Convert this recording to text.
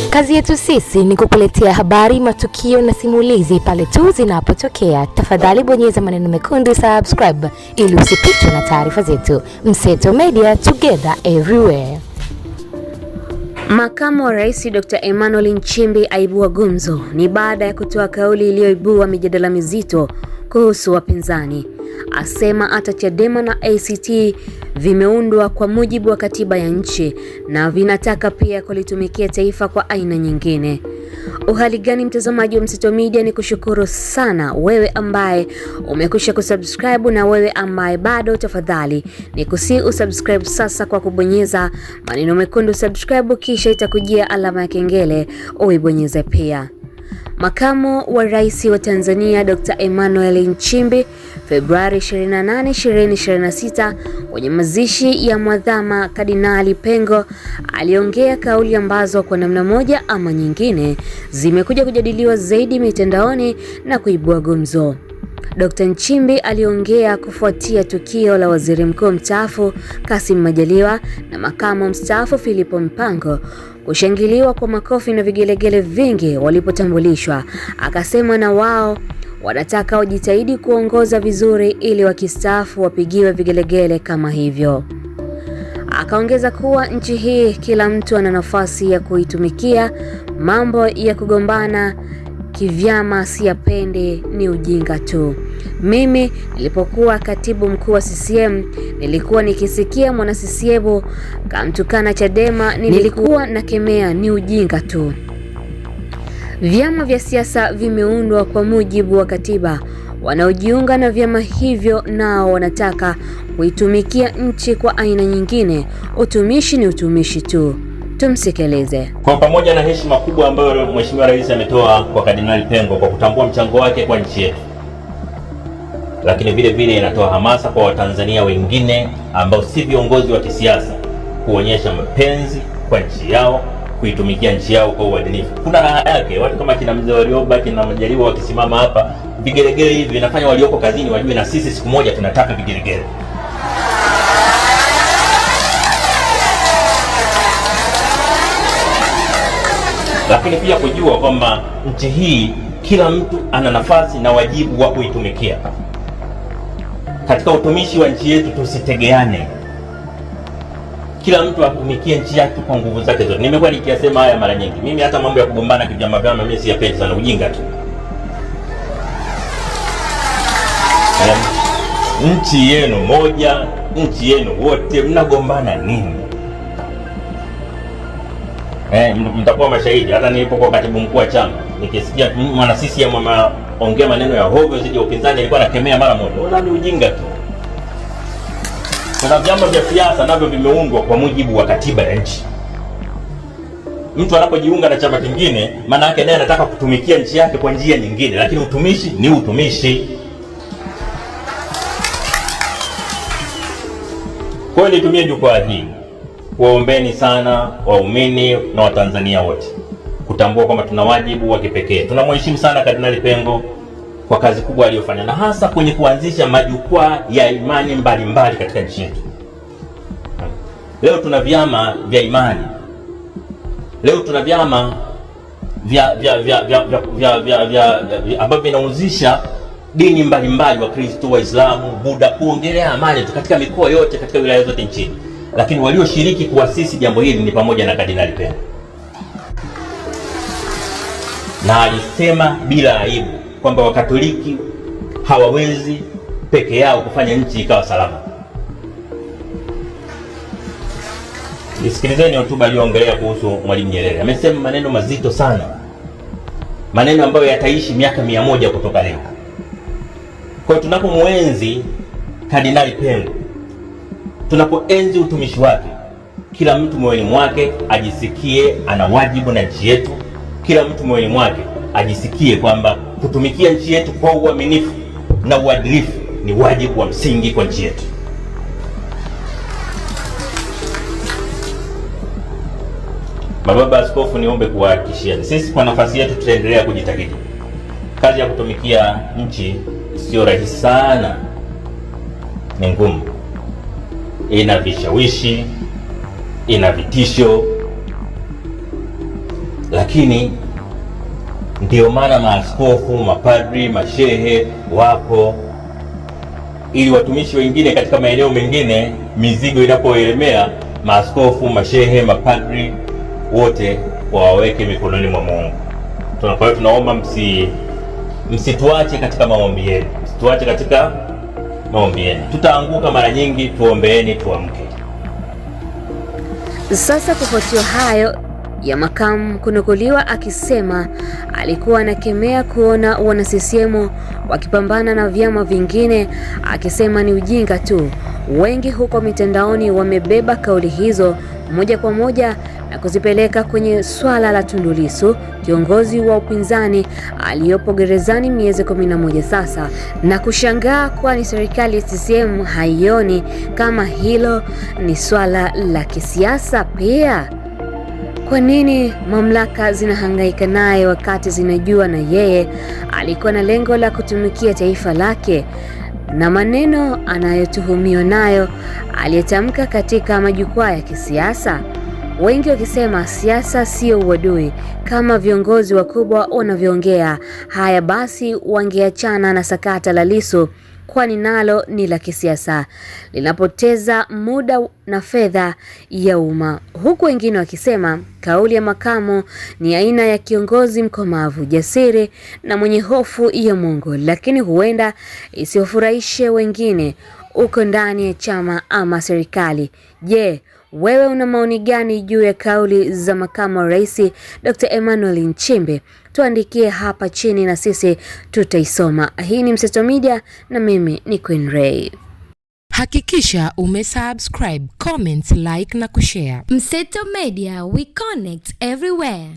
Kazi yetu sisi ni kukuletea habari, matukio na simulizi pale tu zinapotokea. Tafadhali bonyeza maneno mekundu subscribe ili usipitwe na taarifa zetu. Mseto Media, together everywhere. Makamu wa Rais Dr. Emmanuel Nchimbi aibua gumzo ni baada ya kutoa kauli iliyoibua mijadala mizito kuhusu wapinzani. Asema hata Chadema na ACT vimeundwa kwa mujibu wa katiba ya nchi na vinataka pia kulitumikia taifa kwa aina nyingine. Uhali gani mtazamaji wa Mseto Media, ni kushukuru sana wewe ambaye umekwisha kusubscribe, na wewe ambaye bado, tafadhali ni kusi usubscribe sasa kwa kubonyeza maneno mekundu subscribe, kisha itakujia alama ya kengele uibonyeze pia. Makamu wa Rais wa Tanzania Dr. Emmanuel Nchimbi Februari 28, 2026 kwenye mazishi ya Mwadhama Kardinali Pengo aliongea kauli ambazo kwa namna moja ama nyingine zimekuja kujadiliwa zaidi mitandaoni na kuibua gumzo. Dr. Nchimbi aliongea kufuatia tukio la Waziri Mkuu mstaafu Kassim Majaliwa na makamu mstaafu Philipo Mpango kushangiliwa kwa makofi na vigelegele vingi walipotambulishwa. Akasema na wao wanataka wajitahidi kuongoza vizuri ili wakistaafu wapigiwe vigelegele kama hivyo. Akaongeza kuwa nchi hii kila mtu ana nafasi ya kuitumikia, mambo ya kugombana kivyama siyapende, ni ujinga tu. Mimi nilipokuwa katibu mkuu wa CCM nilikuwa nikisikia mwana CCM kamtukana Chadema, nilikuwa nakemea, ni ujinga tu. Vyama vya siasa vimeundwa kwa mujibu wa katiba. Wanaojiunga na vyama hivyo nao wanataka kuitumikia nchi kwa aina nyingine. Utumishi ni utumishi tu. Tumsikilize. Kwa pamoja na heshima kubwa ambayo Mheshimiwa Rais ametoa kwa Kardinali Pengo kwa kutambua mchango wake kwa nchi yetu, lakini vile vile inatoa hamasa kwa Watanzania wengine ambao si viongozi wa kisiasa kuonyesha mapenzi kwa nchi yao, kuitumikia nchi yao kwa uadilifu. Kuna raha yake watu kama kina Mzee Warioba, kina Majaliwa wakisimama hapa, vigelegele hivi vinafanya walioko kazini wajue na sisi siku moja tunataka vigelegele. Lakini pia kujua kwamba nchi hii kila mtu ana nafasi na wajibu wa kuitumikia. Katika utumishi wa nchi yetu tusitegeane, kila mtu atumikie nchi yake kwa nguvu zake zote. Nimekuwa nikiyasema haya mara nyingi. Mimi hata mambo ya kugombana kivyama vyama mimi siyapendi sana, ujinga tu. Nchi yenu moja, nchi yenu wote, mnagombana nini? Mtakuwa mashahidi. Hata nilipokuwa katibu mkuu wa chama nikisikia mwana CCM ongea maneno ya hovyo zidi ya upinzani, nilikuwa nakemea mara moja. Wala ni ujinga tu. Kuna vyama vya siasa navyo vimeundwa kwa mujibu wa katiba ya nchi. Mtu anapojiunga na chama kingine, maana yake naye anataka kutumikia nchi yake kwa njia nyingine, lakini utumishi ni utumishi. Kwa hiyo nitumie jukwaa hili kuwaombeni sana waumini na Watanzania wote kutambua kwamba tuna wajibu wa kipekee. Tunamheshimu sana Kardinali Pengo kwa kazi kubwa aliyofanya, na hasa kwenye kuanzisha majukwaa ya imani mbalimbali katika nchi yetu. Leo tuna vyama vya imani. Leo tuna vyama ambavyo vinahusisha dini mbalimbali, wa Kristo, Waislamu, Buddha, kuongelea amani katika mikoa yote, katika wilaya zote nchini. Lakini walioshiriki kuasisi jambo hili ni pamoja na Kardinali Pengo. Na alisema bila aibu kwamba Wakatoliki hawawezi peke yao kufanya nchi ikawa salama. Nisikilizeni hotuba aliyoongelea kuhusu Mwalimu Nyerere. Amesema maneno mazito sana, maneno ambayo yataishi miaka 100 kutoka leo. Kwa hiyo tunapomwenzi Kardinali Pengo, tunapoenzi utumishi wake, kila mtu moyoni mwake ajisikie ana wajibu na nchi yetu. Kila mtu moyoni mwake ajisikie kwamba kutumikia nchi yetu kwa uaminifu na uadilifu ni wajibu wa msingi kwa nchi yetu. Mababa Askofu, niombe kuwahakikishia sisi kwa nafasi yetu tutaendelea kujitahidi. Kazi ya kutumikia nchi sio rahisi sana, ni ngumu, ina vishawishi, ina vitisho, lakini ndio maana maaskofu, mapadri, mashehe wapo ili watumishi wengine katika maeneo mengine mizigo inapoelemea, maaskofu, mashehe, mapadri wote waweke mikononi mwa Mungu. Kwa hiyo tunaomba msituache katika maombi yenu, msituache katika maombi yenu. Tutaanguka mara nyingi, tuombeeni tuamke. Sasa kufuatia hayo ya makamu kunukuliwa akisema alikuwa anakemea kuona wana CCM wakipambana na vyama vingine, akisema ni ujinga tu. Wengi huko mitandaoni wamebeba kauli hizo moja kwa moja na kuzipeleka kwenye swala la Tundu Lissu, kiongozi wa upinzani aliyopo gerezani miezi 11 sasa, na kushangaa kwani serikali ya CCM haioni kama hilo ni swala la kisiasa pia. Kwa nini mamlaka zinahangaika naye wakati zinajua na yeye alikuwa na lengo la kutumikia taifa lake? Na maneno anayotuhumiwa nayo aliyetamka katika majukwaa ya kisiasa, wengi wakisema siasa sio uadui kama viongozi wakubwa wanavyoongea. Haya basi, wangeachana na sakata la Lissu, kwani nalo ni la kisiasa, linapoteza muda na fedha ya umma, huku wengine wakisema kauli ya makamu ni aina ya kiongozi mkomavu, jasiri na mwenye hofu ya Mungu, lakini huenda isiwafurahishe wengine uko ndani ya chama ama serikali. Je, wewe una maoni gani juu ya kauli za makamu wa rais Dr. Emmanuel Nchimbi? Tuandikie hapa chini na sisi tutaisoma. Hii ni Mseto Media na mimi ni Queen Ray. Hakikisha umesubscribe, comment, like na kushare. Mseto Media, we connect everywhere.